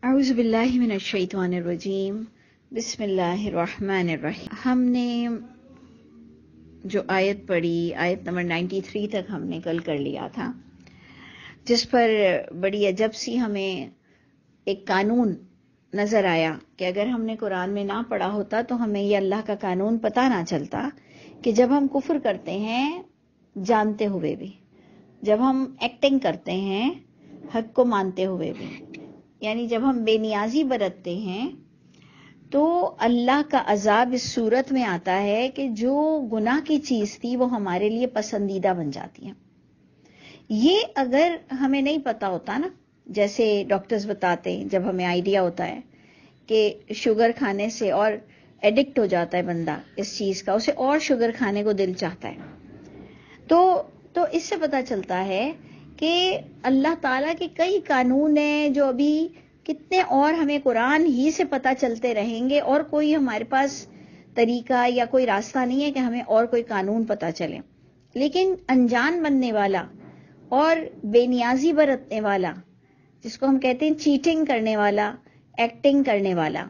اعوذ باللہ من الشیطان الرجیم بسم اللہ الرحمن الرحیم۔ ہم نے جو آیت پڑھی، آیت نمبر 93 تک ہم نے کل کر لیا تھا، جس پر بڑی عجب سی ہمیں ایک قانون نظر آیا کہ اگر ہم نے قرآن میں نہ پڑھا ہوتا تو ہمیں یہ اللہ کا قانون پتہ نہ چلتا کہ جب ہم کفر کرتے ہیں جانتے ہوئے بھی، جب ہم ایکٹنگ کرتے ہیں حق کو مانتے ہوئے بھی، یعنی جب ہم بے نیازی برتتے ہیں تو اللہ کا عذاب اس صورت میں آتا ہے کہ جو گناہ کی چیز تھی وہ ہمارے لیے پسندیدہ بن جاتی ہے۔ یہ اگر ہمیں نہیں پتا ہوتا نا، جیسے ڈاکٹرز بتاتے ہیں، جب ہمیں آئیڈیا ہوتا ہے کہ شوگر کھانے سے اور ایڈکٹ ہو جاتا ہے بندہ اس چیز کا، اسے اور شوگر کھانے کو دل چاہتا ہے، تو اس سے پتا چلتا ہے کہ اللہ تعالیٰ کے کئی قانون ہیں جو ابھی کتنے اور ہمیں قرآن ہی سے پتہ چلتے رہیں گے، اور کوئی ہمارے پاس طریقہ یا کوئی راستہ نہیں ہے کہ ہمیں اور کوئی قانون پتہ چلے۔ لیکن انجان بننے والا اور بے نیازی برتنے والا، جس کو ہم کہتے ہیں چیٹنگ کرنے والا، ایکٹنگ کرنے والا،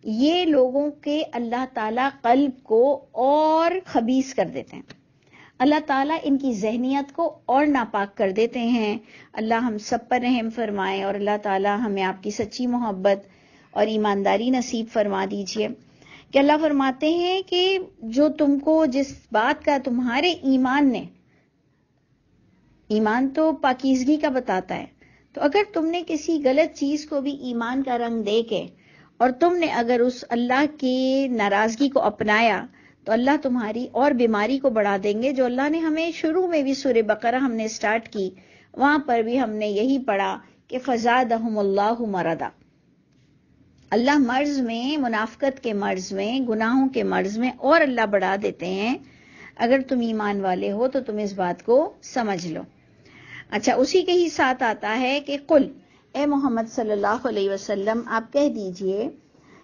یہ لوگوں کے اللہ تعالیٰ قلب کو اور خبیث کر دیتے ہیں۔ اللہ تعالیٰ ان کی ذہنیت کو اور ناپاک کر دیتے ہیں۔ اللہ ہم سب پر رحم فرمائے، اور اللہ تعالیٰ ہمیں آپ کی سچی محبت اور ایمانداری نصیب فرما دیجئے کہ اللہ فرماتے ہیں کہ جو تم کو جس بات کا تمہارے ایمان نے، ایمان تو پاکیزگی کا بتاتا ہے، تو اگر تم نے کسی غلط چیز کو بھی ایمان کا رنگ دے کے اور تم نے اگر اس اللہ کی ناراضگی کو اپنایا تو اللہ تمہاری اور بیماری کو بڑھا دیں گے۔ جو اللہ نے ہمیں شروع میں بھی سورہ بقرہ ہم نے سٹارٹ کی، وہاں پر بھی ہم نے یہی پڑھا کہ فزادہم اللہ مرضا، اللہ مرض میں، منافقت کے مرض میں، گناہوں کے مرض میں اور اللہ بڑھا دیتے ہیں۔ اگر تم ایمان والے ہو تو تم اس بات کو سمجھ لو۔ اچھا، اسی کے ہی ساتھ آتا ہے کہ قل، اے محمد صلی اللہ علیہ وسلم آپ کہہ دیجئے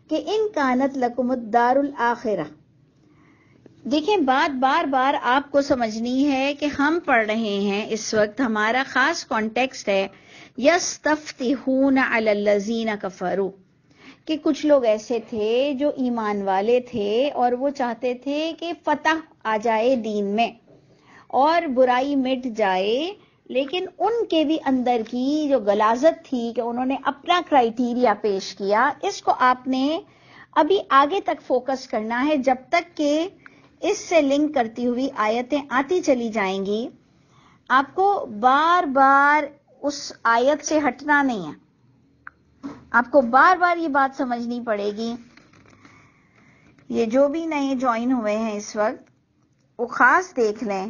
کہ ان کانت لکم الدار الآخرہ۔ دیکھیں، بات بار بار آپ کو سمجھنی ہے کہ ہم پڑھ رہے ہیں اس وقت، ہمارا خاص کانٹیکسٹ ہے یستفتحون علی الذین کفروا، کہ کچھ لوگ ایسے تھے جو ایمان والے تھے اور وہ چاہتے تھے کہ فتح آ جائے دین میں اور برائی مٹ جائے، لیکن ان کے بھی اندر کی جو غلاظت تھی کہ انہوں نے اپنا کرائیٹیریا پیش کیا، اس کو آپ نے ابھی آگے تک فوکس کرنا ہے، جب تک کہ اس سے لنک کرتی ہوئی آیتیں آتی چلی جائیں گی۔ آپ کو بار بار اس آیت سے ہٹنا نہیں ہے، آپ کو بار بار یہ بات سمجھنی پڑے گی۔ یہ جو بھی نئے جوائن ہوئے ہیں اس وقت، وہ خاص دیکھ لیں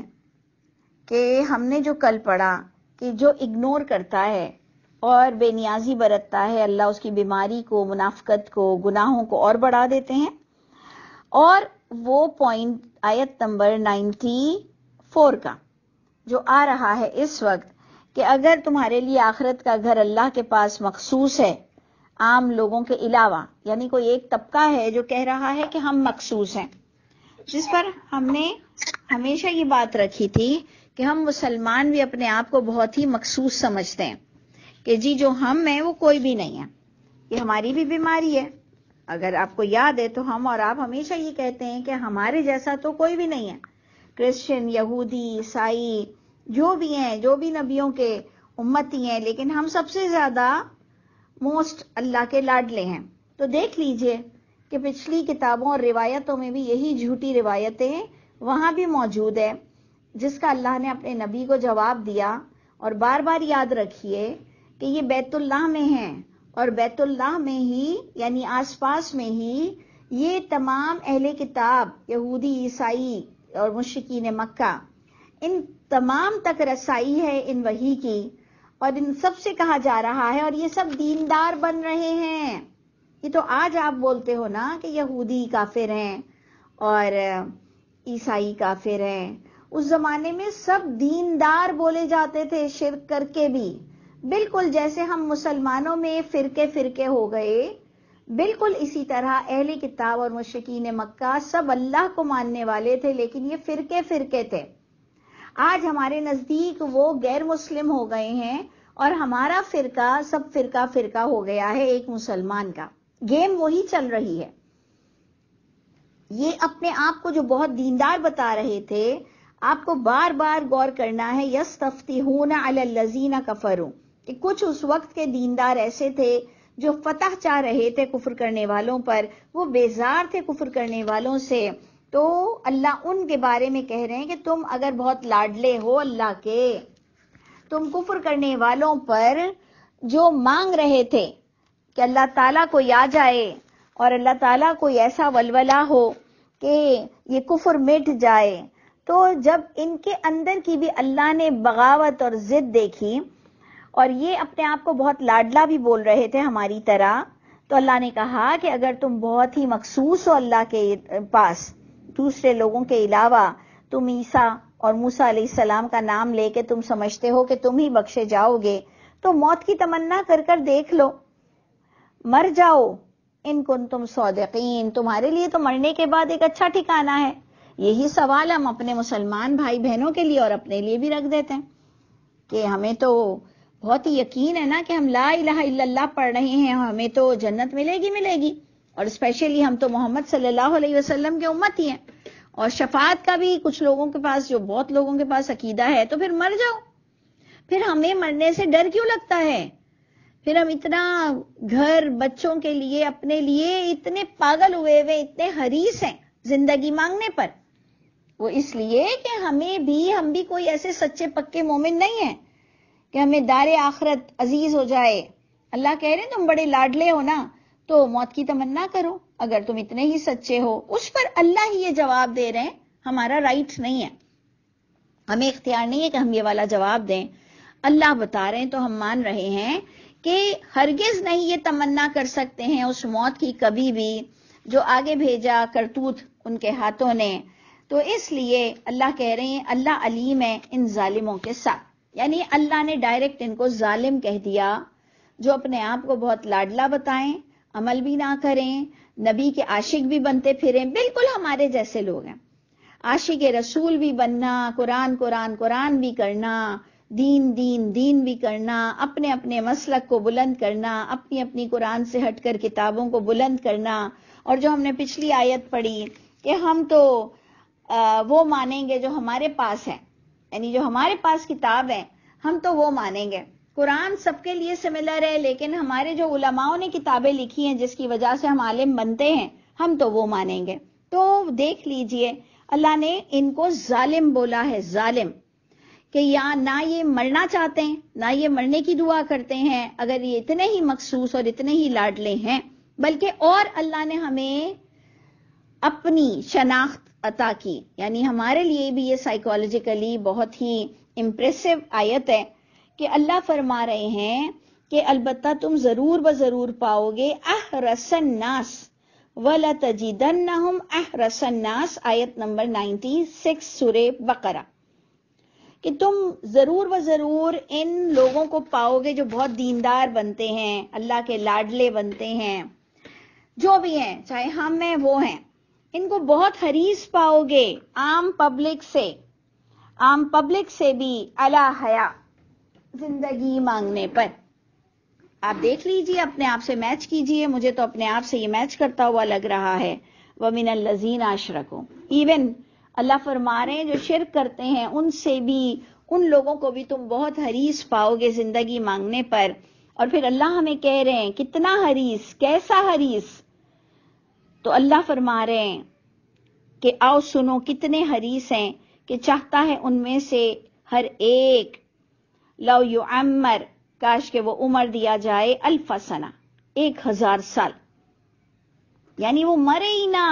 کہ ہم نے جو کل پڑھا کہ جو اگنور کرتا ہے اور بے نیازی برتتا ہے، اللہ اس کی بیماری کو، منافقت کو، گناہوں کو اور بڑھا دیتے ہیں۔ اور وہ پوائنٹ آیت نمبر 94 کا جو آ رہا ہے اس وقت کہ اگر تمہارے لیے آخرت کا گھر اللہ کے پاس مخصوص ہے عام لوگوں کے علاوہ، یعنی کوئی ایک طبقہ ہے جو کہہ رہا ہے کہ ہم مخصوص ہیں، جس پر ہم نے ہمیشہ یہ بات رکھی تھی کہ ہم مسلمان بھی اپنے آپ کو بہت ہی مخصوص سمجھتے ہیں کہ جی جو ہم ہیں وہ کوئی بھی نہیں ہے، یہ ہماری بھی بیماری ہے۔ اگر آپ کو یاد ہے تو ہم اور آپ ہمیشہ یہ کہتے ہیں کہ ہمارے جیسا تو کوئی بھی نہیں ہے، کرسچن، یہودی، عیسائی، جو بھی ہیں، جو بھی نبیوں کے امتی ہیں، لیکن ہم سب سے زیادہ موسٹ اللہ کے لاڈلے ہیں۔ تو دیکھ لیجئے کہ پچھلی کتابوں اور روایتوں میں بھی یہی جھوٹی روایتیں وہاں بھی موجود ہے، جس کا اللہ نے اپنے نبی کو جواب دیا۔ اور بار بار یاد رکھیے کہ یہ بیت اللہ میں ہیں، اور بیت اللہ میں ہی یعنی آس پاس میں ہی یہ تمام اہل کتاب، یہودی، عیسائی اور مشرکین مکہ، ان تمام تک رسائی ہے ان وحی کی، اور ان سب سے کہا جا رہا ہے، اور یہ سب دیندار بن رہے ہیں۔ یہ تو آج آپ بولتے ہو نا کہ یہودی کافر ہیں اور عیسائی کافر ہیں، اس زمانے میں سب دیندار بولے جاتے تھے شرک کر کے بھی، بالکل جیسے ہم مسلمانوں میں فرقے فرقے ہو گئے، بالکل اسی طرح اہل کتاب اور مشرکین مکہ سب اللہ کو ماننے والے تھے، لیکن یہ فرقے فرقے تھے۔ آج ہمارے نزدیک وہ غیر مسلم ہو گئے ہیں اور ہمارا فرقہ سب فرقہ فرقہ ہو گیا ہے ایک مسلمان کا. گیم وہی چل رہی ہے. یہ اپنے آپ کو جو بہت دیندار بتا رہے تھے، آپ کو بار بار غور کرنا ہے. یستفتحون علی الذین کفروا، کہ کچھ اس وقت کے دیندار ایسے تھے جو فتح چاہ رہے تھے کفر کرنے والوں پر، وہ بیزار تھے کفر کرنے والوں سے. تو اللہ ان کے بارے میں کہہ رہے ہیں کہ تم اگر بہت لاڈلے ہو اللہ کے، تم کفر کرنے والوں پر جو مانگ رہے تھے کہ اللہ تعالیٰ کو آ جائے اور اللہ تعالیٰ کوئی ایسا ولولہ ہو کہ یہ کفر مٹ جائے، تو جب ان کے اندر کی بھی اللہ نے بغاوت اور ضد دیکھی اور یہ اپنے آپ کو بہت لاڈلا بھی بول رہے تھے ہماری طرح، تو اللہ نے کہا کہ اگر تم بہت ہی مخصوص ہو اللہ کے پاس دوسرے لوگوں کے علاوہ، تم عیسیٰ اور موسیٰ علیہ السلام کا نام لے کے تم سمجھتے ہو کہ تم ہی بخشے جاؤ گے، تو موت کی تمنا کر کر دیکھ لو، مر جاؤ ان کنتم صادقین. تمہارے لیے تو مرنے کے بعد ایک اچھا ٹھکانہ ہے. یہی سوال ہم اپنے مسلمان بھائی بہنوں کے لیے اور اپنے لیے بھی رکھ دیتے ہیں کہ ہمیں تو بہت ہی یقین ہے نا کہ ہم لا الہ الا اللہ پڑھ رہے ہیں، ہمیں تو جنت ملے گی، اور اسپیشلی ہم تو محمد صلی اللہ علیہ وسلم کے امت ہی ہیں، اور شفاعت کا بھی کچھ لوگوں کے پاس، جو بہت لوگوں کے پاس عقیدہ ہے. تو پھر مر جاؤ. پھر ہمیں مرنے سے ڈر کیوں لگتا ہے؟ پھر ہم اتنا گھر بچوں کے لیے اپنے لیے اتنے پاگل ہوئے اتنے حریص ہیں زندگی مانگنے پر. وہ اس لیے کہ ہم بھی کوئی ایسے سچے پکے مومن نہیں ہیں کہ ہمیں دار آخرت عزیز ہو جائے. اللہ کہہ رہے ہیں تم بڑے لاڈلے ہو نا، تو موت کی تمنا کرو اگر تم اتنے ہی سچے ہو. اس پر اللہ ہی یہ جواب دے رہے ہیں، ہمارا رائٹ نہیں ہے، ہمیں اختیار نہیں ہے کہ ہم یہ والا جواب دیں. اللہ بتا رہے ہیں تو ہم مان رہے ہیں کہ ہرگز نہیں یہ تمنا کر سکتے ہیں اس موت کی کبھی بھی جو آگے بھیجا کرتوت ان کے ہاتھوں نے. تو اس لیے اللہ کہہ رہے ہیں اللہ علیم ہے ان ظالموں کے ساتھ، یعنی اللہ نے ڈائریکٹ ان کو ظالم کہہ دیا، جو اپنے آپ کو بہت لاڈلا بتائیں، عمل بھی نہ کریں، نبی کے عاشق بھی بنتے پھریں، بالکل ہمارے جیسے لوگ ہیں. عاشق رسول بھی بننا، قرآن بھی کرنا، دین بھی کرنا، اپنے مسلک کو بلند کرنا، اپنی قرآن سے ہٹ کر کتابوں کو بلند کرنا. اور جو ہم نے پچھلی آیت پڑھی کہ ہم تو وہ مانیں گے جو ہمارے پاس ہے، یعنی جو ہمارے پاس کتاب ہے ہم تو وہ مانیں گے. قرآن سب کے لیے سملر ہے، لیکن ہمارے جو علماؤں نے کتابیں لکھی ہیں جس کی وجہ سے ہم عالم بنتے ہیں، ہم تو وہ مانیں گے. تو دیکھ لیجئے اللہ نے ان کو ظالم بولا ہے، ظالم، کہ یا نہ یہ مرنا چاہتے ہیں نہ یہ مرنے کی دعا کرتے ہیں اگر یہ اتنے ہی مخصوص اور اتنے ہی لاڈلے ہیں، بلکہ اور اللہ نے ہمیں اپنی شناخت عطا کی. یعنی ہمارے لیے بھی یہ سائیکولوجیکلی بہت ہی امپریسو آیت ہے کہ اللہ فرما رہے ہیں کہ البتہ تم ضرور بضرور پاؤ گے احرس الناس وَلَتَجِدَنَّهُمْ احرس الناس، آیت نمبر 96 سورہ بقرہ، کہ تم ضرور و ضرور ان لوگوں کو پاؤ گے جو بہت دیندار بنتے ہیں، اللہ کے لاڈلے بنتے ہیں، جو بھی ہیں چاہے ہم ہیں وہ ہیں، ان کو بہت حریص پاؤ گے عام پبلک سے بھی علی حیا، زندگی مانگنے پر. آپ دیکھ لیجئے، اپنے آپ سے میچ کیجئے، مجھے تو اپنے آپ سے یہ میچ کرتا ہوا لگ رہا ہے. وَمِنَ الَّذِينَ أَشْرَكُوا، ایون اللہ فرما رہے ہیں جو شرک کرتے ہیں ان سے بھی، ان لوگوں کو بھی تم بہت حریص پاؤ گے زندگی مانگنے پر. اور پھر اللہ ہمیں کہہ رہے ہیں کتنا حریص، کیسا حریص. تو اللہ فرما رہے ہیں کہ آؤ سنو کتنے حریص ہیں کہ چاہتا ہے ان میں سے ہر ایک لو یعمر، کاش کہ وہ عمر دیا جائے 1000 سنہ، 1000 سال، یعنی وہ مرے ہی نہ.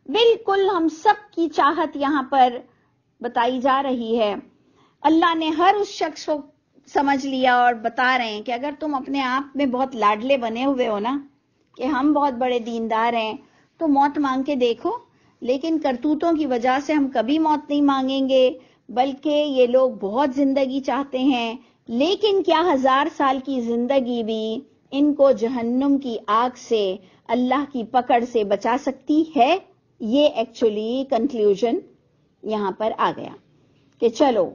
بالکل ہم سب کی چاہت یہاں پر بتائی جا رہی ہے. اللہ نے ہر اس شخص کو سمجھ لیا اور بتا رہے ہیں کہ اگر تم اپنے آپ میں بہت لاڈلے بنے ہوئے ہو نا کہ ہم بہت بڑے دیندار ہیں، تو موت مانگ کے دیکھو. لیکن کرتوتوں کی وجہ سے ہم کبھی موت نہیں مانگیں گے، بلکہ یہ لوگ بہت زندگی چاہتے ہیں. لیکن کیا 1000 سال کی زندگی بھی ان کو جہنم کی آگ سے، اللہ کی پکڑ سے بچا سکتی ہے؟ یہ ایکچولی کنکلیوژن یہاں پر آ گیا کہ چلو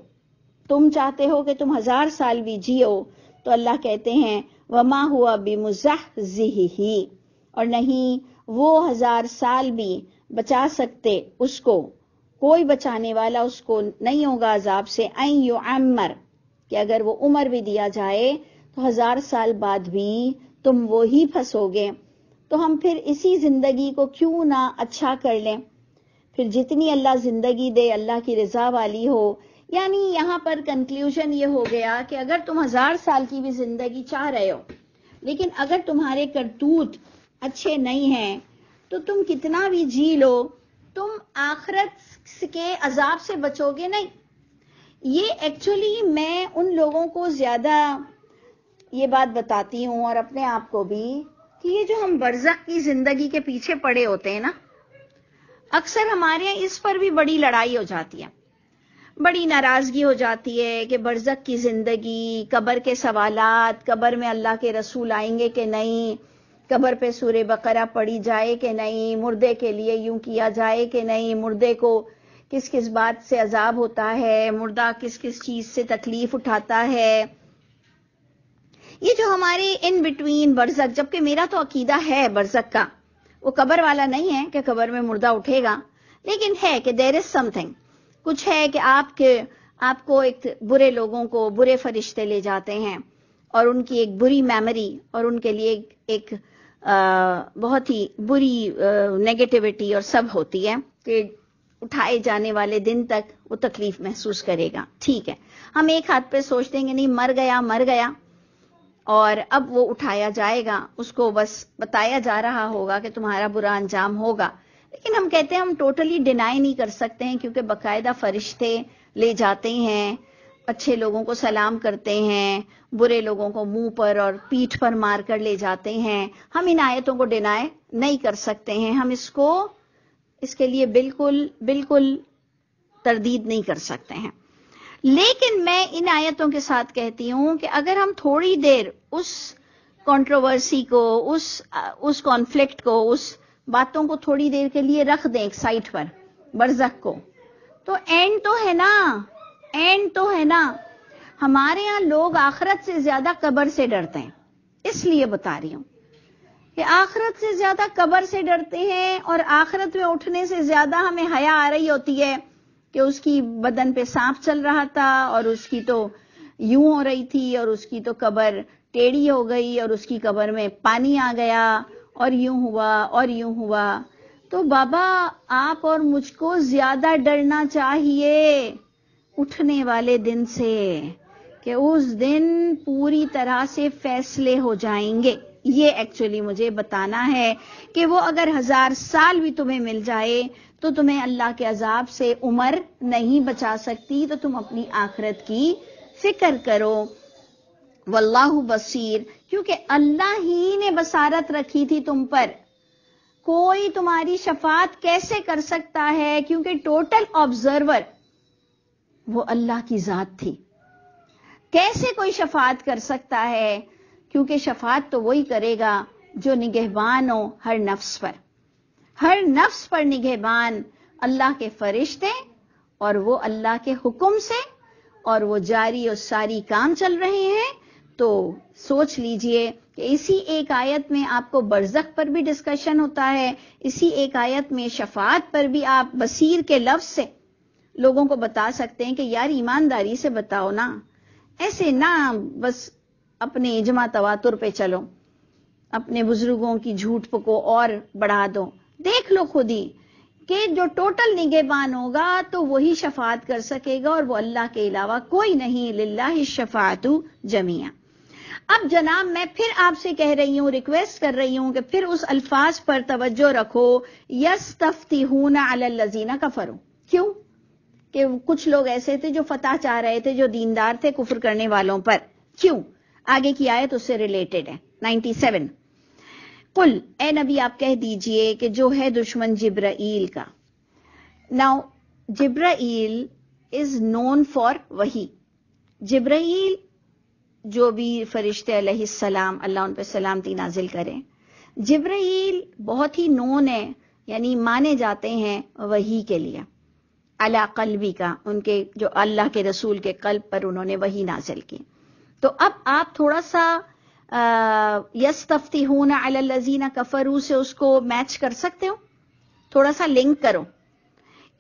تم چاہتے ہو کہ تم 1000 سال بھی جیو، تو اللہ کہتے ہیں وما ہوا بمزحزحہ، اور نہیں وہ 1000 سال بھی بچا سکتے اس کو، کوئی بچانے والا اس کو نہیں ہوگا عذاب سے، ان یعمر، کہ اگر وہ عمر بھی دیا جائے تو 1000 سال بعد بھی تم وہی پھنسو گے۔ تو ہم پھر اسی زندگی کو کیوں نہ اچھا کر لیں، پھر جتنی اللہ زندگی دے اللہ کی رضا والی ہو۔ یعنی یہاں پر کنکلیوژن یہ ہو گیا کہ اگر تم 1000 سال کی بھی زندگی چاہ رہے ہو، لیکن اگر تمہارے کرتوت اچھے نہیں ہیں تو تم کتنا بھی جی لو، تم آخرت کے عذاب سے بچو گے نہیں۔ یہ ایکچولی میں ان لوگوں کو زیادہ یہ بات بتاتی ہوں، اور اپنے آپ کو بھی، کہ یہ جو ہم برزخ کی زندگی کے پیچھے پڑے ہوتے ہیں نا، اکثر ہمارے یہاں اس پر بھی بڑی لڑائی ہو جاتی ہے، بڑی ناراضگی ہو جاتی ہے کہ برزخ کی زندگی، قبر کے سوالات، قبر میں اللہ کے رسول آئیں گے کہ نہیں، قبر پہ سورہ بقرہ پڑھی جائے کہ نہیں، مردے کے لیے یوں کیا جائے کہ نہیں، مردے کو کس کس بات سے عذاب ہوتا ہے، مردہ کس کس چیز سے تکلیف اٹھاتا ہے۔ یہ جو ہمارے ان بٹوین برزخ، جبکہ میرا تو عقیدہ ہے برزخ کا، وہ قبر والا نہیں ہے کہ قبر میں مردہ اٹھے گا، لیکن ہے کہ دیر از سم تھنگ، کچھ ہے کہ آپ کو ایک برے لوگوں کو برے فرشتے لے جاتے ہیں، اور ان کی ایک بری میموری، اور ان کے لیے ایک بہت ہی بری نیگیٹیوٹی اور سب ہوتی ہے کہ اٹھائے جانے والے دن تک وہ تکلیف محسوس کرے گا۔ ٹھیک ہے، ہم ایک ہاتھ پہ سوچتے ہیں کہ نہیں، مر گیا اور اب وہ اٹھایا جائے گا، اس کو بس بتایا جا رہا ہوگا کہ تمہارا برا انجام ہوگا، لیکن ہم کہتے ہیں ہم ٹوٹلی ڈینائی نہیں کر سکتے ہیں، کیونکہ باقاعدہ فرشتے لے جاتے ہیں، اچھے لوگوں کو سلام کرتے ہیں، برے لوگوں کو منہ پر اور پیٹھ پر مار کر لے جاتے ہیں۔ ہم ان آیتوں کو ڈینائی نہیں کر سکتے ہیں، ہم اس کے لیے بالکل تردید نہیں کر سکتے ہیں۔ لیکن میں ان آیتوں کے ساتھ کہتی ہوں کہ اگر ہم تھوڑی دیر اس کنٹروورسی کو، اس کانفلکٹ کو، اس باتوں کو تھوڑی دیر کے لیے رکھ دیں ایک سائٹ پر، برزخ کو، تو اینڈ تو ہے نا۔ ہمارے ہاں لوگ آخرت سے زیادہ قبر سے ڈرتے ہیں، اس لیے بتا رہی ہوں کہ آخرت سے زیادہ قبر سے ڈرتے ہیں، اور آخرت میں اٹھنے سے زیادہ ہمیں حیا آ رہی ہوتی ہے کہ اس کی بدن پہ سانپ چل رہا تھا، اور اس کی تو یوں ہو رہی تھی، اور اس کی تو قبر ٹیڑھی ہو گئی، اور اس کی قبر میں پانی آ گیا، اور یوں ہوا۔ تو بابا آپ اور مجھ کو زیادہ ڈرنا چاہیے اٹھنے والے دن سے، کہ اس دن پوری طرح سے فیصلے ہو جائیں گے۔ یہ ایکچولی مجھے بتانا ہے کہ وہ اگر 1000 سال بھی تمہیں مل جائے تو تمہیں اللہ کے عذاب سے عمر نہیں بچا سکتی، تو تم اپنی آخرت کی فکر کرو۔ واللہ بصیر، کیونکہ اللہ ہی نے بصارت رکھی تھی تم پر، کوئی تمہاری شفاعت کیسے کر سکتا ہے، کیونکہ ٹوٹل آبزرور وہ اللہ کی ذات تھی۔ کیسے کوئی شفاعت کر سکتا ہے، کیونکہ شفاعت تو وہی کرے گا جو نگہبان ہو ہر نفس پر نگہبان اللہ کے فرشتے، اور وہ اللہ کے حکم سے، اور وہ جاری اور ساری کام چل رہے ہیں۔ تو سوچ لیجئے کہ اسی ایک آیت میں آپ کو برزخ پر بھی ڈسکشن ہوتا ہے، اسی ایک آیت میں شفاعت پر بھی آپ بصیر کے لفظ سے لوگوں کو بتا سکتے ہیں کہ یار ایمانداری سے بتاؤ نا، ایسے نہ بس اپنے اجماع تواتر پہ چلو، اپنے بزرگوں کی جھوٹ کو اور بڑھا دو۔ دیکھ لو خود ہی کہ جو ٹوٹل نگہبان ہوگا تو وہی شفاعت کر سکے گا، اور وہ اللہ کے علاوہ کوئی نہیں، للہ الشفاعۃ جمیعا۔ اب جناب میں پھر آپ سے کہہ رہی ہوں، ریکویسٹ کر رہی ہوں کہ پھر اس الفاظ پر توجہ رکھو، یستفتحون علی الذین کفروا۔ کیوں؟ کہ کچھ لوگ ایسے تھے جو فتح چاہ رہے تھے، جو دیندار تھے کفر کرنے والوں پر۔ کیوں؟ آگے کی آیت اس سے ریلیٹڈ ہے، 97۔ قل، اے نبی آپ کہہ دیجئے کہ جو ہے دشمن جبرائیل کا۔ Now Jibrail is known for وحی۔ جبرائیل جو بھی فرشتے علیہ السلام، اللہ ان پہ سلامتی نازل کرے، جبرائیل بہت ہی نون ہے، یعنی مانے جاتے ہیں وحی کے لیے۔ علی قلبی کا، ان کے جو اللہ کے رسول کے قلب پر انہوں نے وحی نازل کی. تو اب آپ تھوڑا سا یستفتحون علی الذین کفروا سے اس کو میچ کر سکتے ہو، تھوڑا سا لنک کرو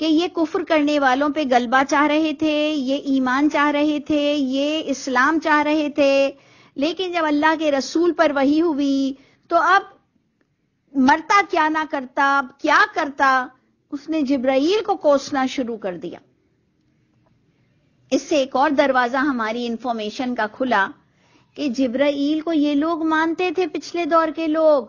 کہ یہ کفر کرنے والوں پہ غلبہ چاہ رہے تھے، یہ ایمان چاہ رہے تھے، یہ اسلام چاہ رہے تھے، لیکن جب اللہ کے رسول پر وحی ہوئی تو اب مرتا کیا نہ کرتا، اب کیا کرتا، اس نے جبرائیل کو کوسنا شروع کر دیا. اس سے ایک اور دروازہ ہماری انفارمیشن کا کھلا کہ جبرائیل کو یہ لوگ مانتے تھے، پچھلے دور کے لوگ،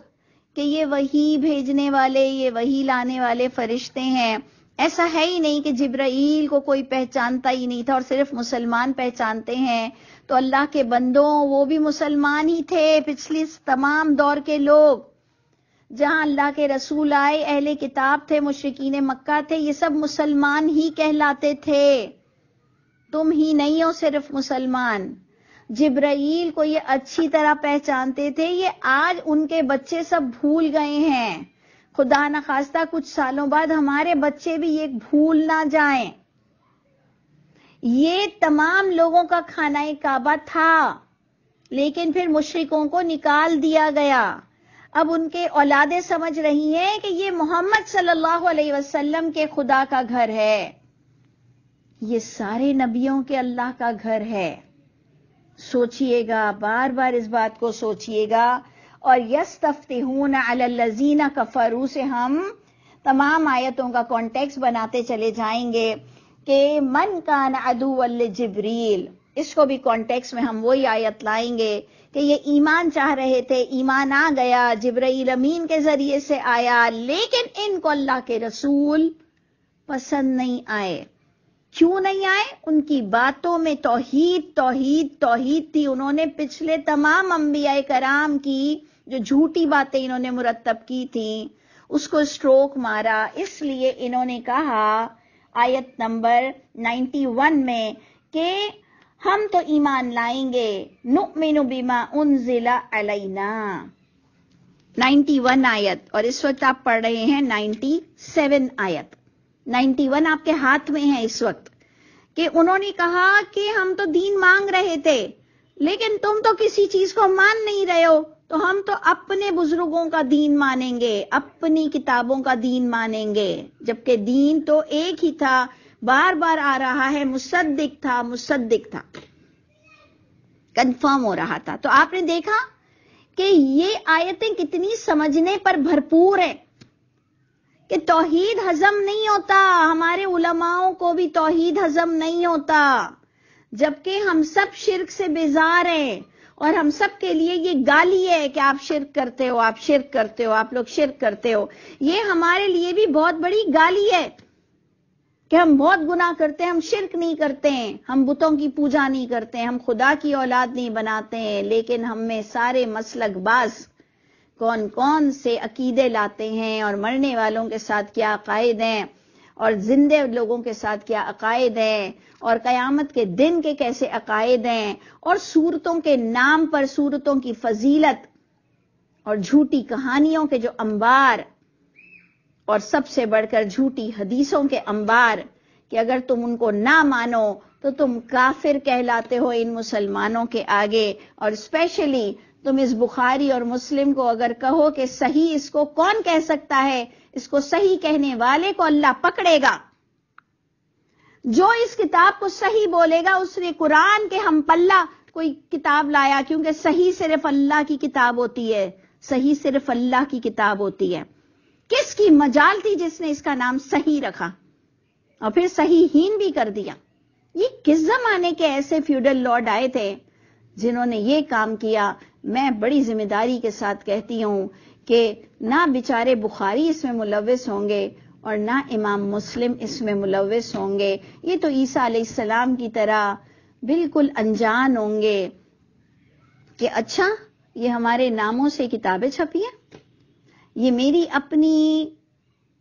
کہ یہ وحی بھیجنے والے، یہ وحی لانے والے فرشتے ہیں. ایسا ہے ہی نہیں کہ جبرائیل کو کوئی پہچانتا ہی نہیں تھا اور صرف مسلمان پہچانتے ہیں. تو اللہ کے بندوں، وہ بھی مسلمان ہی تھے. پچھلی تمام دور کے لوگ جہاں اللہ کے رسول آئے، اہل کتاب تھے، مشرکین مکہ تھے، یہ سب مسلمان ہی کہلاتے تھے. تم ہی نہیں ہو صرف مسلمان. جبرائیل کو یہ اچھی طرح پہچانتے تھے. یہ آج ان کے بچے سب بھول گئے ہیں. خدا نخواستہ کچھ سالوں بعد ہمارے بچے بھی یہ بھول نہ جائیں. یہ تمام لوگوں کا خانہ کعبہ تھا، لیکن پھر مشرکوں کو نکال دیا گیا. اب ان کے اولادیں سمجھ رہی ہیں کہ یہ محمد صلی اللہ علیہ وسلم کے خدا کا گھر ہے، یہ سارے نبیوں کے اللہ کا گھر ہے. سوچئے گا، بار بار اس بات کو سوچئے گا. اور یستفتحون علی الذین کفروا سے ہم تمام آیتوں کا کانٹیکس بناتے چلے جائیں گے کہ من کان عدوا لجبریل، اس کو بھی کانٹیکس میں ہم وہی آیت لائیں گے کہ یہ ایمان چاہ رہے تھے، ایمان آ گیا، جبرائیل امین کے ذریعے سے آیا، لیکن ان کو اللہ کے رسول پسند نہیں آئے. کیوں نہیں آئے؟ ان کی باتوں میں توحید توحید توحید تھی. انہوں نے پچھلے تمام انبیاء کرام کی جو جھوٹی باتیں انہوں نے مرتب کی تھیں اس کو اسٹروک مارا. اس لیے انہوں نے کہا آیت نمبر 91 میں کہ ہم تو ایمان لائیں گے، نؤمن بما انزل علینا. 91 آیت، اور اس وقت آپ پڑھ رہے ہیں 97 آیت. 91 آپ کے ہاتھ میں ہے اس وقت. کہ انہوں نے کہا کہ ہم تو دین مانگ رہے تھے، لیکن تم تو کسی چیز کو مان نہیں رہے ہو، تو ہم تو اپنے بزرگوں کا دین مانیں گے، اپنی کتابوں کا دین مانیں گے. جبکہ دین تو ایک ہی تھا، بار بار آ رہا ہے، مصدق تھا، مصدق تھا، کنفرم ہو رہا تھا. تو آپ نے دیکھا کہ یہ آیتیں کتنی سمجھنے پر بھرپور ہیں کہ توحید ہضم نہیں ہوتا. ہمارے علماؤں کو بھی توحید ہضم نہیں ہوتا، جبکہ ہم سب شرک سے بیزار ہیں. اور ہم سب کے لیے یہ گالی ہے کہ آپ شرک کرتے ہو، آپ شرک کرتے ہو، آپ لوگ شرک کرتے ہو. یہ ہمارے لیے بھی بہت بڑی گالی ہے کہ ہم بہت گناہ کرتے ہیں، ہم شرک نہیں کرتے ہیں، ہم بتوں کی پوجا نہیں کرتے ہیں، ہم خدا کی اولاد نہیں بناتے ہیں، لیکن ہم میں سارے مسلک باز کون کون سے عقیدے لاتے ہیں، اور مرنے والوں کے ساتھ کیا عقائد ہیں، اور زندے لوگوں کے ساتھ کیا عقائد ہیں، اور قیامت کے دن کے کیسے عقائد ہیں، اور صورتوں کے نام پر صورتوں کی فضیلت، اور جھوٹی کہانیوں کے جو انبار، اور سب سے بڑھ کر جھوٹی حدیثوں کے انبار کہ اگر تم ان کو نہ مانو تو تم کافر کہلاتے ہو ان مسلمانوں کے آگے. اور اسپیشلی تم اس بخاری اور مسلم کو اگر کہو کہ صحیح، اس کو کون کہہ سکتا ہے؟ اس کو صحیح کہنے والے کو اللہ پکڑے گا. جو اس کتاب کو صحیح بولے گا اس نے قرآن کے ہم پلہ کوئی کتاب لایا، کیونکہ صحیح صرف اللہ کی کتاب ہوتی ہے، صحیح صرف اللہ کی کتاب ہوتی ہے. کس کی مجال تھی جس نے اس کا نام صحیح رکھا اور پھر صحیح ہین بھی کر دیا؟ یہ کس زمانے کے ایسے فیوڈل لارڈ آئے تھے جنہوں نے یہ کام کیا؟ میں بڑی ذمہ داری کے ساتھ کہتی ہوں کہ نہ بیچارے بخاری اس میں ملوث ہوں گے اور نہ امام مسلم اس میں ملوث ہوں گے. یہ تو عیسیٰ علیہ السلام کی طرح بالکل انجان ہوں گے کہ اچھا یہ ہمارے ناموں سے کتابیں چھپی ہیں. یہ میری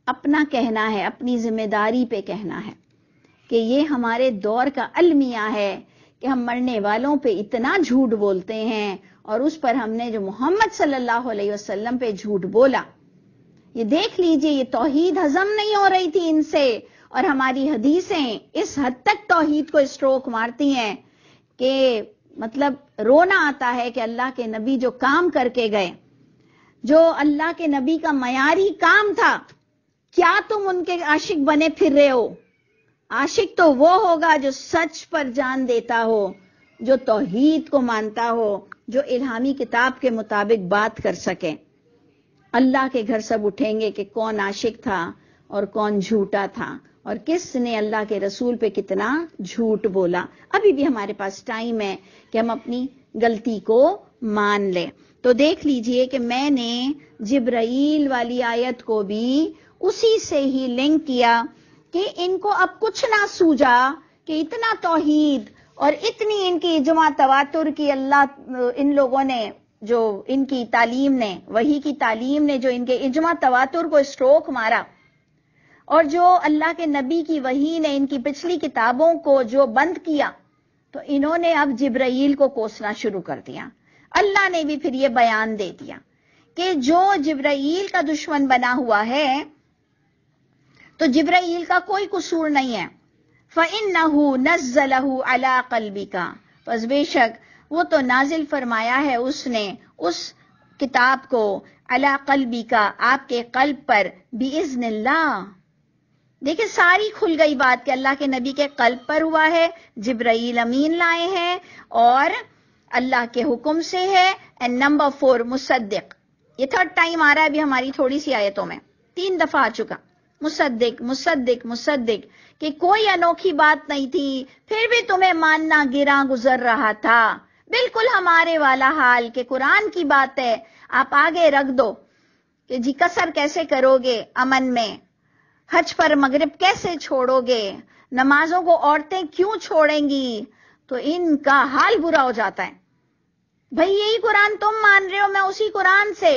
اپنا کہنا ہے، اپنی ذمہ داری پہ کہنا ہے کہ یہ ہمارے دور کا المیہ ہے کہ ہم مرنے والوں پہ اتنا جھوٹ بولتے ہیں، اور اس پر ہم نے جو محمد صلی اللہ علیہ وسلم پہ جھوٹ بولا. یہ دیکھ لیجئے، یہ توحید ہضم نہیں ہو رہی تھی ان سے، اور ہماری حدیثیں اس حد تک توحید کو اسٹروک مارتی ہیں کہ مطلب رونا آتا ہے کہ اللہ کے نبی جو کام کر کے گئے، جو اللہ کے نبی کا معیاری کام تھا، کیا تم ان کے عاشق بنے پھر رہے ہو؟ عاشق تو وہ ہوگا جو سچ پر جان دیتا ہو، جو توحید کو مانتا ہو، جو الہامی کتاب کے مطابق بات کر سکے۔ اللہ کے گھر سب اٹھیں گے کہ کون عاشق تھا اور کون جھوٹا تھا، اور کس نے اللہ کے رسول پہ کتنا جھوٹ بولا۔ ابھی بھی ہمارے پاس ٹائم ہے کہ ہم اپنی غلطی کو مان لیں۔ تو دیکھ لیجئے کہ میں نے جبرائیل والی آیت کو بھی اسی سے ہی لنک کیا کہ ان کو اب کچھ نہ سوجا کہ اتنا توحید اور اتنی ان کی اجماع تواتر کی اللہ ان لوگوں نے، جو ان کی تعلیم نے، وحی کی تعلیم نے جو ان کے اجماع تواتر کو اسٹروک مارا، اور جو اللہ کے نبی کی وحی نے ان کی پچھلی کتابوں کو جو بند کیا، تو انہوں نے اب جبرائیل کو کوسنا شروع کر دیا۔ اللہ نے بھی پھر یہ بیان دے دیا کہ جو جبرائیل کا دشمن بنا ہوا ہے تو جبرائیل کا کوئی قصور نہیں ہے۔ فَإِنَّهُ نَزَّلَهُ عَلَىٰ قَلْبِكَ، پس بے شک وہ تو نازل فرمایا ہے اس نے اس کتاب کو عَلَىٰ قَلْبِكَ، آپ کے قلب پر، بِإِذْنِ اللَّهِ۔ دیکھیں ساری کھل گئی بات کہ اللہ کے نبی کے قلب پر ہوا ہے، جبرائیل امین لائے ہیں اور اللہ کے حکم سے ہے۔ اینڈ نمبر 4 مصدق، یہ تھرڈ ٹائم آ رہا ہے ابھی ہماری تھوڑی سی آیتوں میں، 3 دفعہ آ چکا، مصدق مصدق مصدق، کہ کوئی انوکھی بات نہیں تھی، پھر بھی تمہیں ماننا گراں گزر رہا تھا، بالکل ہمارے والا حال کہ قرآن کی بات ہے آپ آگے رکھ دو کہ جی قصر کیسے کرو گے امن میں، حج پر مغرب کیسے چھوڑو گے، نمازوں کو عورتیں کیوں چھوڑیں گی، تو ان کا حال برا ہو جاتا ہے۔ بھئی یہی قرآن تم مان رہے ہو، میں اسی قرآن سے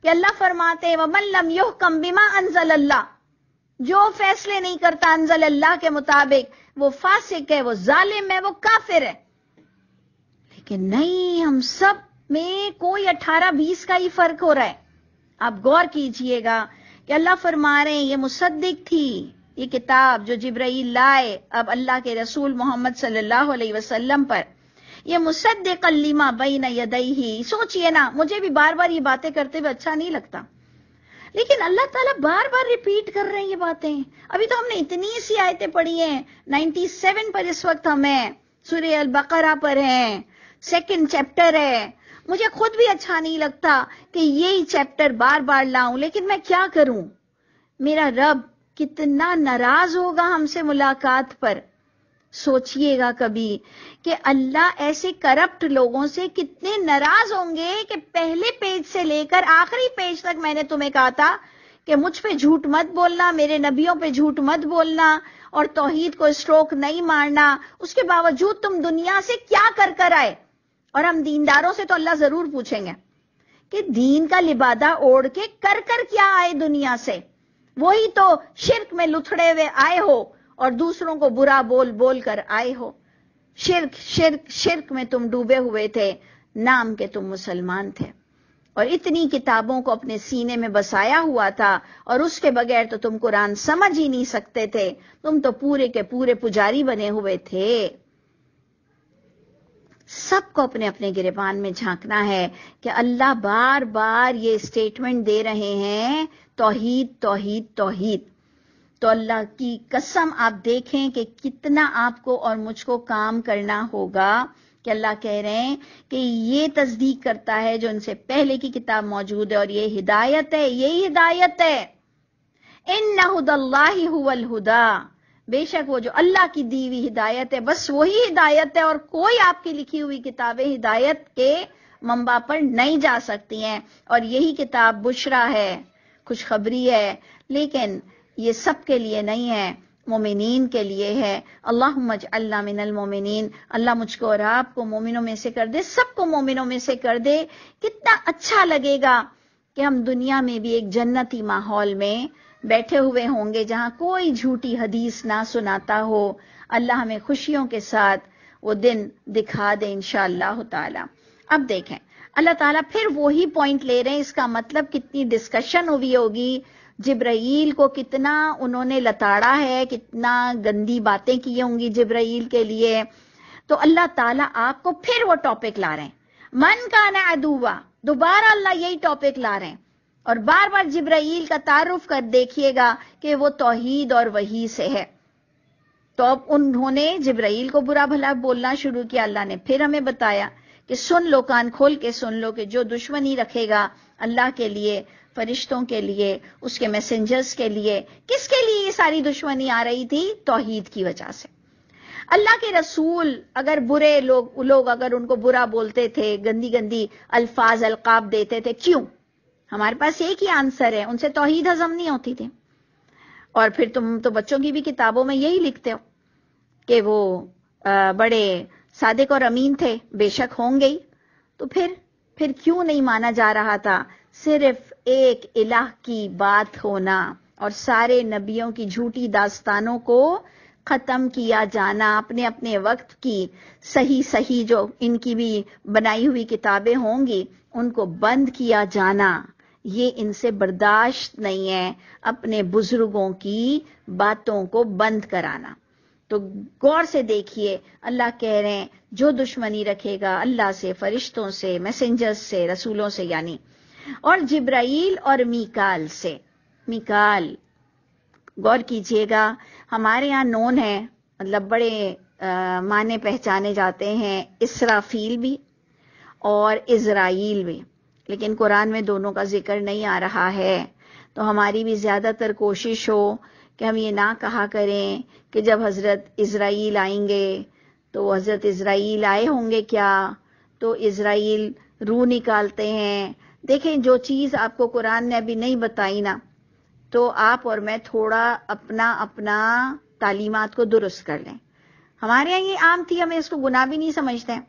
کہ اللہ فرماتے ہیں وَمَن لَّمْ يُحْكَمْ بِمَا أَنزَلَ اللَّهُ، جو فیصلے نہیں کرتا انزل اللہ کے مطابق وہ فاسق ہے، وہ ظالم ہے، وہ کافر ہے۔ لیکن نہیں، ہم سب میں کوئی 18-20 کا ہی فرق ہو رہا ہے۔ آپ غور کیجئے گا کہ اللہ فرما رہے ہیں یہ مصدق تھی یہ کتاب جو جبرائیل لائے اب اللہ کے رسول محمد صلی اللہ علیہ وسلم پر، یہ مصدق لما بین یدیہ۔ سوچئے نا، مجھے بھی بار بار یہ باتیں کرتے ہوئے اچھا نہیں لگتا، لیکن اللہ تعالیٰ بار بار ریپیٹ کر رہے ہیں یہ باتیں۔ ابھی تو ہم نے اتنی سی آیتیں پڑھی ہیں، 97 پر اس وقت ہم ہیں، سورہ البقرہ پر ہیں، 2 چیپٹر ہے۔ مجھے خود بھی اچھا نہیں لگتا کہ یہی چیپٹر بار بار لاؤں، لیکن میں کیا کروں؟ میرا رب کتنا ناراض ہوگا ہم سے ملاقات پر۔ سوچئے گا کبھی کہ اللہ ایسے کرپٹ لوگوں سے کتنے ناراض ہوں گے کہ پہلے پیج سے لے کر آخری پیج تک میں نے تمہیں کہا تھا کہ مجھ پہ جھوٹ مت بولنا، میرے نبیوں پہ جھوٹ مت بولنا اور توحید کو اسٹروک نہیں مارنا، اس کے باوجود تم دنیا سے کیا کر کر آئے؟ اور ہم دینداروں سے تو اللہ ضرور پوچھیں گے کہ دین کا لبادہ اوڑھ کے کر کیا آئے دنیا سے؟ وہی تو شرک میں لتھڑے ہوئے آئے ہو اور دوسروں کو برا بول بول کر آئے ہو۔ شرک شرک شرک میں تم ڈوبے ہوئے تھے، نام کے تم مسلمان تھے، اور اتنی کتابوں کو اپنے سینے میں بسایا ہوا تھا، اور اس کے بغیر تو تم قرآن سمجھ ہی نہیں سکتے تھے، تم تو پورے کے پورے پجاری بنے ہوئے تھے۔ سب کو اپنے اپنے گریبان میں جھانکنا ہے کہ اللہ بار بار یہ سٹیٹمنٹ دے رہے ہیں توحید توحید توحید۔ تو اللہ کی قسم آپ دیکھیں کہ کتنا آپ کو اور مجھ کو کام کرنا ہوگا کہ اللہ کہہ رہے ہیں کہ یہ تصدیق کرتا ہے جو ان سے پہلے کی کتاب موجود ہے، اور یہ ہدایت ہے، یہی ہدایت ہے۔ اِنَّ هُدَى اللَّهِ هُوَ الْهُدَى، بے شک وہ جو اللہ کی دی ہوئی ہدایت ہے بس وہی ہدایت ہے، اور کوئی آپ کی لکھی ہوئی کتابیں ہدایت کے منبع پر نہیں جا سکتی ہیں، اور یہی کتاب بشرا ہے، خوشخبری ہے، لیکن یہ سب کے لیے نہیں ہے، مومنین کے لیے ہے۔ اللہم اجعلنا من المومنین، اللہ مجھ کو اور آپ کو مومنوں میں سے کر دے، سب کو مومنوں میں سے کر دے۔ کتنا اچھا لگے گا کہ ہم دنیا میں بھی ایک جنتی ماحول میں بیٹھے ہوئے ہوں گے جہاں کوئی جھوٹی حدیث نہ سناتا ہو۔ اللہ ہمیں خوشیوں کے ساتھ وہ دن دکھا دے انشاءاللہ تعالی۔ اب دیکھیں اللہ تعالیٰ پھر وہی پوائنٹ لے رہے ہیں، اس کا مطلب کتنی ڈسکشن ہوئی ہوگی جبرائیل کو کتنا انہوں نے لتاڑا ہے، کتنا گندی باتیں کی ہوں گی جبرائیل کے لیے. تو اللہ تعالیٰ آپ کو پھر وہ ٹاپک لا رہے ہیں، من کان عدوا، دوبارہ اللہ یہی ٹاپک لا رہے ہیں، اور بار بار جبرائیل کا تعارف کر دیکھیے گا کہ وہ توحید اور وحی سے ہے. تو اب انہوں نے جبرائیل کو برا بھلا بولنا شروع کیا. اللہ نے پھر ہمیں بتایا کہ سن لو، کان کھول کے سن لو، کہ جو دشمنی رکھے گا اللہ کے لیے، فرشتوں کے لیے، اس کے میسنجرز کے لیے. کس کے لیے یہ ساری دشمنی آ رہی تھی؟ توحید کی وجہ سے. اللہ کے رسول اگر برے لوگ اگر ان کو برا بولتے تھے، گندی گندی الفاظ القاب دیتے تھے، کیوں؟ ہمارے پاس ایک ہی آنسر ہے، ان سے توحید ہضم نہیں ہوتی تھی. اور پھر تم تو بچوں کی بھی کتابوں میں یہی لکھتے ہو کہ وہ بڑے صادق اور امین تھے، بے شک ہوں گے ہی. تو پھر کیوں نہیں مانا جا رہا تھا؟ صرف ایک الہ کی بات ہونا اور سارے نبیوں کی جھوٹی داستانوں کو ختم کیا جانا، اپنے اپنے وقت کی صحیح جو ان کی بھی بنائی ہوئی کتابیں ہوں گی ان کو بند کیا جانا، یہ ان سے برداشت نہیں ہے. اپنے بزرگوں کی باتوں کو بند کرانا. تو غور سے دیکھیے، اللہ کہہ رہے ہیں جو دشمنی رکھے گا اللہ سے، فرشتوں سے، میسنجرز سے، رسولوں سے یعنی، اور جبرائیل اور میکال سے. میکال غور کیجئے گا، ہمارے یہاں نون ہے، مطلب بڑے مانے پہچانے جاتے ہیں، اسرافیل بھی اور اسرائیل بھی، لیکن قرآن میں دونوں کا ذکر نہیں آ رہا ہے. تو ہماری بھی زیادہ تر کوشش ہو کہ ہم یہ نہ کہا کریں کہ جب حضرت اسرائیل آئیں گے تو حضرت اسرائیل آئے ہوں گے کیا، تو اسرائیل روح نکالتے ہیں. دیکھیں جو چیز آپ کو قرآن نے ابھی نہیں بتائی نا، تو آپ اور میں تھوڑا اپنا تعلیمات کو درست کر لیں. ہمارے یہاں یہ عام تھی، ہمیں اس کو گناہ بھی نہیں سمجھتے ہیں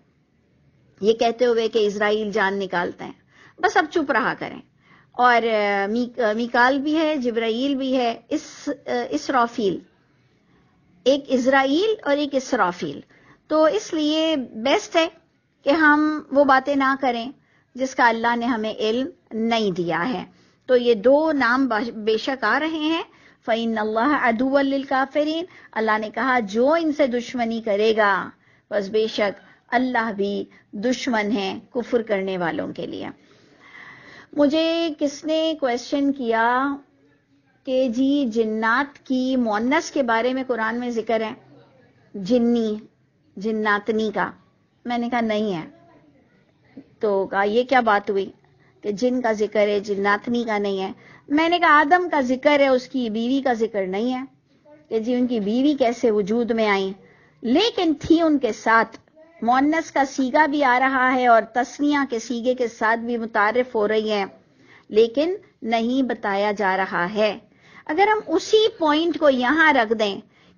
یہ کہتے ہوئے کہ اسرائیل جان نکالتے ہیں. بس اب چپ رہا کریں. اور میکال بھی ہے، جبرائیل بھی ہے، اسرافیل، ایک اسرائیل اور ایک اسرافیل. تو اس لیے بیسٹ ہے کہ ہم وہ باتیں نہ کریں جس کا اللہ نے ہمیں علم نہیں دیا ہے. تو یہ دو نام بے شک آ رہے ہیں. فَإِنَّ اللَّهَ عَدُوًّا لِلْكَافِرِينَ، اللہ نے کہا جو ان سے دشمنی کرے گا بس بے شک اللہ بھی دشمن ہے کفر کرنے والوں کے لیے. مجھے کس نے کویسچن کیا کہ جی جنات کی مؤنث کے بارے میں قرآن میں ذکر ہے، جنی جناتنی کا. میں نے کہا نہیں ہے. تو کہا یہ کیا بات ہوئی کہ جن کا ذکر ہے جناتنی کا نہیں ہے. میں نے کہا آدم کا ذکر ہے، اس کی بیوی کا ذکر نہیں ہے کہ جی ان کی بیوی کیسے وجود میں آئیں، لیکن تھی ان کے ساتھ. مؤنث کا سیغہ بھی آ رہا ہے اور تسنیہ کے سیغے کے ساتھ بھی متعارف ہو رہی ہیں، لیکن نہیں بتایا جا رہا ہے. اگر ہم اسی پوائنٹ کو یہاں رکھ دیں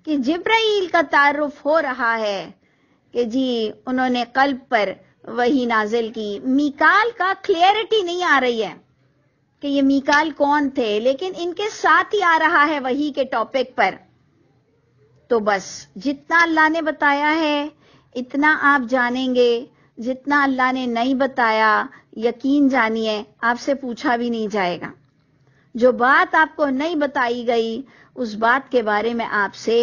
کہ جبرائیل کا تعارف ہو رہا ہے کہ جی انہوں نے قلب پر وحی نازل کی، میکال کا کلیئرٹی نہیں آ رہی ہے کہ یہ میکال کون تھے، لیکن ان کے ساتھ ہی آ رہا ہے وحی کے ٹاپک پر. تو بس جتنا اللہ نے بتایا ہے اتنا آپ جانیں گے، جتنا اللہ نے نہیں بتایا یقین جانیے آپ سے پوچھا بھی نہیں جائے گا. جو بات آپ کو نہیں بتائی گئی اس بات کے بارے میں آپ سے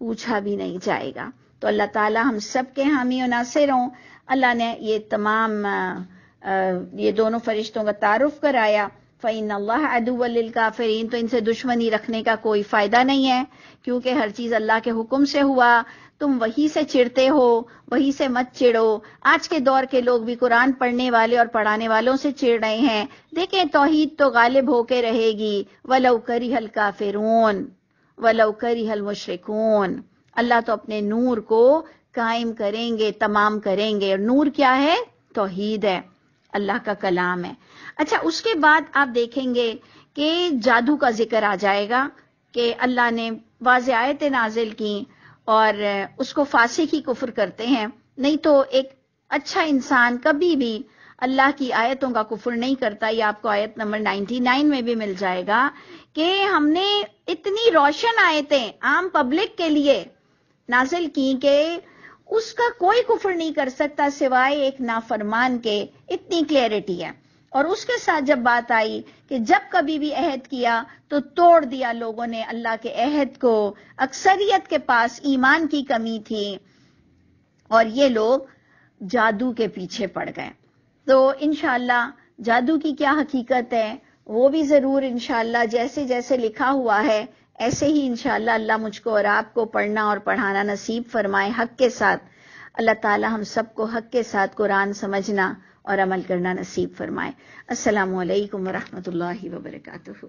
پوچھا بھی نہیں جائے گا. تو اللہ تعالی ہم سب کے حامی و ناصر ہوں. اللہ نے یہ تمام یہ دونوں فرشتوں کا تعارف کرایا. فَإِنَّ اللَّهَ عَدُوًّا لِلْكَافِرِينَ، تو ان سے دشمنی رکھنے کا کوئی فائدہ نہیں ہے، کیونکہ ہر چیز اللہ کے حکم سے ہوا. تم وہی سے چڑھتے ہو، وہی سے مت چڑھو. آج کے دور کے لوگ بھی قرآن پڑھنے والے اور پڑھانے والوں سے چڑھ رہے ہیں. دیکھیں توحید تو غالب ہو کے رہے گی. وَلَوْ كَرِهَ الْكَافِرُونَ وَلَوْ كَرِهَ الْمُشْرِكُونَ، اللہ تو اپنے نور کو قائم کریں گے، تمام کریں گے. اور نور کیا ہے؟ توحید ہے، اللہ کا کلام ہے. اچھا اس کے بعد آپ دیکھیں گے کہ جادو کا ذکر آ جائے گا کہ اللہ نے واضح آیتیں نازل کی اور اس کو فاسق ہی کفر کرتے ہیں. نہیں تو ایک اچھا انسان کبھی بھی اللہ کی آیتوں کا کفر نہیں کرتا. یہ آپ کو آیت نمبر 99 میں بھی مل جائے گا کہ ہم نے اتنی روشن آیتیں عام پبلک کے لیے نازل کی کہ اس کا کوئی کفر نہیں کر سکتا سوائے ایک نافرمان کے. اتنی کلیئرٹی ہے. اور اس کے ساتھ جب بات آئی کہ جب کبھی بھی عہد کیا تو توڑ دیا لوگوں نے اللہ کے عہد کو. اکثریت کے پاس ایمان کی کمی تھی اور یہ لوگ جادو کے پیچھے پڑ گئے. تو انشاءاللہ جادو کی کیا حقیقت ہے وہ بھی ضرور انشاءاللہ جیسے جیسے لکھا ہوا ہے ایسے ہی انشاءاللہ اللہ مجھ کو اور آپ کو پڑھنا اور پڑھانا نصیب فرمائے حق کے ساتھ. اللہ تعالی ہم سب کو حق کے ساتھ قرآن سمجھنا اور عمل کرنا نصیب فرمائے. السلام علیکم ورحمۃ اللہ وبرکاتہ.